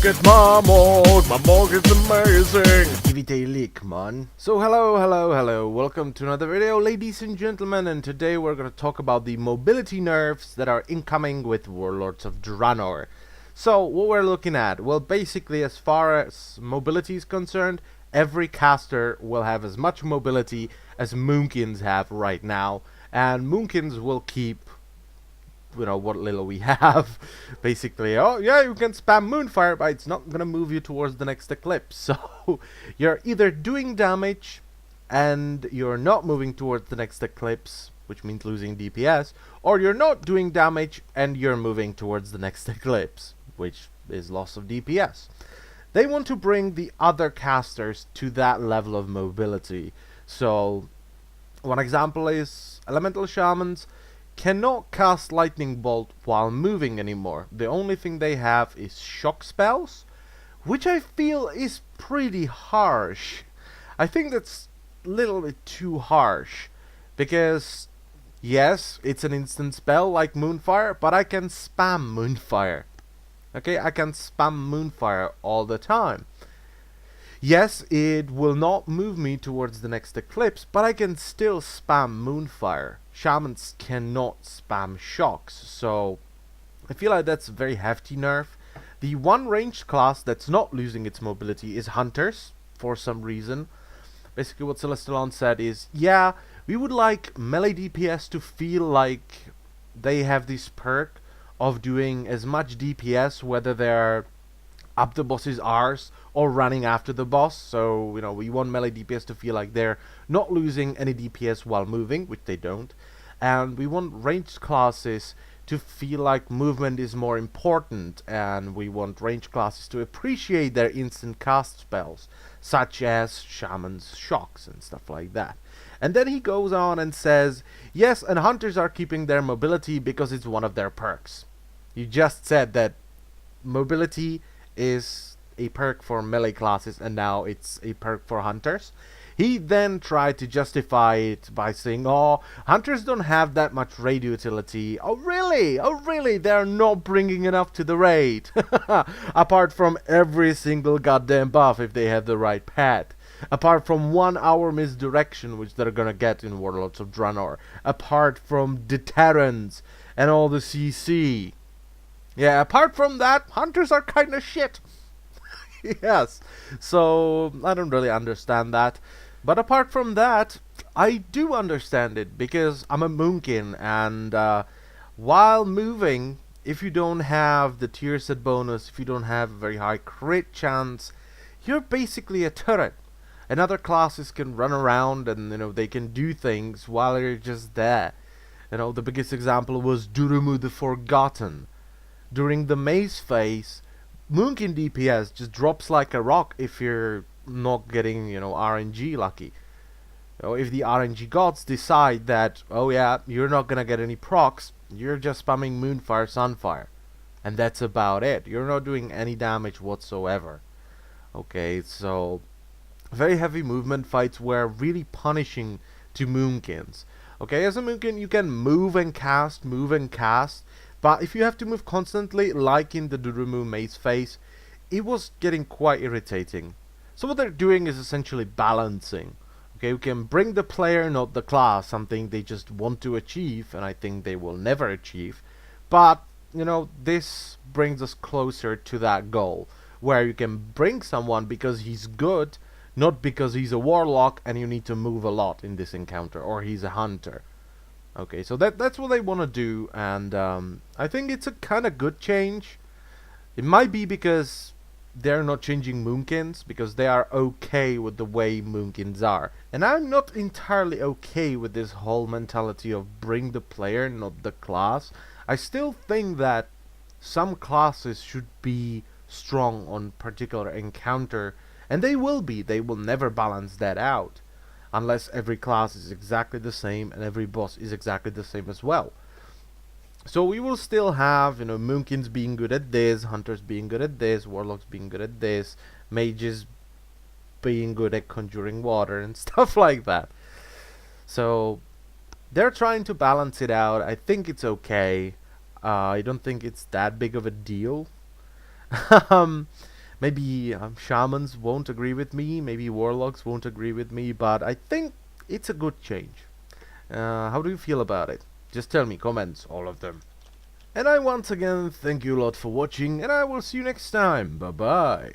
Look at my mog is amazing. Give it a lick, man. So hello, welcome to another video, ladies and gentlemen, and today we're gonna talk about the mobility nerfs that are incoming with Warlords of Draenor. So what we're looking at, well, basically as far as mobility is concerned, every caster will have as much mobility as Moonkins have right now, and Moonkins will keep what little we have. Basically, oh yeah, you can spam Moonfire, but it's not gonna move you towards the next eclipse. So you're either doing damage and you're not moving towards the next eclipse, which means losing DPS, or you're not doing damage and you're moving towards the next eclipse, which is loss of DPS. They want to bring the other casters to that level of mobility. So one example is elemental shamans cannot cast lightning bolt while moving anymore. The only thing they have is shock spells, which I feel is pretty harsh. I think that's a little bit too harsh, because yes, it's an instant spell like Moonfire, but I can spam Moonfire. Okay, I can spam Moonfire all the time. Yes, it will not move me towards the next eclipse, but I can still spam Moonfire. Shamans cannot spam shocks, so I feel like that's a very hefty nerf. The one ranged class that's not losing its mobility is Hunters, for some reason. Basically what Celestalon said is, yeah, we would like melee DPS to feel like they have this perk of doing as much DPS whether they're up the boss's arse or running after the boss. So we want melee DPS to feel like they're not losing any DPS while moving, which they don't, and we want ranged classes to feel like movement is more important, and we want ranged classes to appreciate their instant cast spells, such as shamans, shocks, and stuff like that. And then he goes on and says, yes, and hunters are keeping their mobility because it's one of their perks. You just said that mobility is a perk for melee classes and now it's a perk for hunters. He then tried to justify it by saying, oh, hunters don't have that much raid utility. Oh really, they're not bringing enough to the raid. Apart from every single goddamn buff if they have the right pet. Apart from 1 hour misdirection, which they're gonna get in Warlords of Draenor. Apart from deterrence and all the CC. Yeah, apart from that, hunters are kinda shit. Yes, so I don't really understand that. But apart from that, I do understand it, because I'm a Moonkin, and while moving, if you don't have the tier set bonus, if you don't have a very high crit chance, you're basically a turret. And other classes can run around and they can do things while you're just there. The biggest example was Durumu the Forgotten. During the maze phase, Moonkin DPS just drops like a rock if you're not getting, RNG lucky. If the RNG gods decide that, oh yeah, you're not gonna get any procs, you're just spamming Moonfire, Sunfire. And that's about it. You're not doing any damage whatsoever. Okay, so very heavy movement fights were really punishing to Moonkins. Okay, as a Moonkin, you can move and cast, but if you have to move constantly, like in the Durumu maze phase, it was getting quite irritating. So what they're doing is essentially balancing. Okay, you can bring the player, not the class, something they just want to achieve, and I think they will never achieve. But, this brings us closer to that goal, where you can bring someone because he's good, not because he's a warlock and you need to move a lot in this encounter, or he's a hunter. Okay, so that's what they want to do, and I think it's a kind of good change. It might be because they're not changing Moonkins, because they are okay with the way Moonkins are. And I'm not entirely okay with this whole mentality of bring the player, not the class. I still think that some classes should be strong on particular encounter, and they will be. They will never balance that out, unless every class is exactly the same and every boss is exactly the same as well. So we will still have, Moonkins being good at this, Hunters being good at this, Warlocks being good at this, Mages being good at conjuring water and stuff like that. So they're trying to balance it out. I think it's okay. I don't think it's that big of a deal. Maybe shamans won't agree with me, maybe warlocks won't agree with me, but I think it's a good change. How do you feel about it? Just tell me, comments, all of them. And I once again thank you a lot for watching, and I will see you next time. Bye bye.